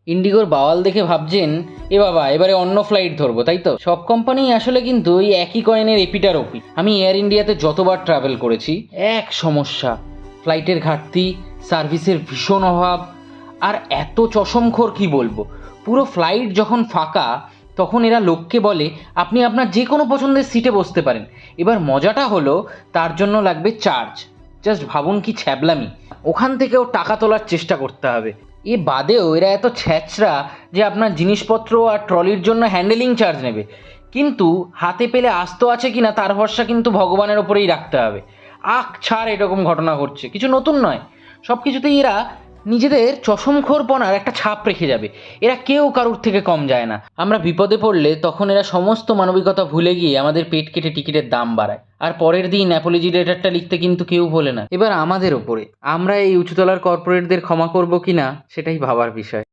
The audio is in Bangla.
ইন্ডিগোর বাওয়াল দেখে ভাবছেন এ বাবা এবারে অন্য ফ্লাইট ধরবো, তাই তো? সব কোম্পানি আসলে কিন্তু ওই একই কয়েনের এপিটার ওপি। আমি এয়ার ইন্ডিয়াতে যতবার ট্রাভেল করেছি এক সমস্যা, ফ্লাইটের ঘাটতি, সার্ভিসের ভীষণ অভাব, আর এত চশমখোর কি বলবো। পুরো ফ্লাইট যখন ফাঁকা তখন এরা লোককে বলে আপনি আপনার যে কোনো পছন্দের সিটে বসতে পারেন। এবার মজাটা হলো তার জন্য লাগবে চার্জ। জাস্ট ভাবুন কি ছ্যাবলামি। ওখান থেকেও টাকা তোলার চেষ্টা করতে হবে। এ বাদেও এরা এত ছ্যাচরা যে আপনার জিনিসপত্র আর ট্রলির জন্য হ্যান্ডেলিং চার্জ নেবে, কিন্তু হাতে পেলে আস্ত আছে কিনা তার ভরসা কিন্তু ভগবানের ওপরেই রাখতে হবে। আখ ছাড় এরকম ঘটনা ঘটছে, কিছু নতুন নয়। সব কিছুতেই এরা নিজেদের চশমখোরপনার একটা ছাপ রেখে যাবে। এরা কেউ কারুর থেকে কম যায় না। আমরা বিপদে পড়লে তখন এরা সমস্ত মানবিকতা ভুলে গিয়ে আমাদের পেট কেটে টিকিটের দাম বাড়ায়, আর পরের দিন অ্যাপোলজি লেটারটা লিখতে কিন্তু কেউ ভোলে না। এবার আমাদের ওপরে, আমরা এই উঁচুতলার কর্পোরেটদের ক্ষমা করব কিনা সেটাই ভাবার বিষয়।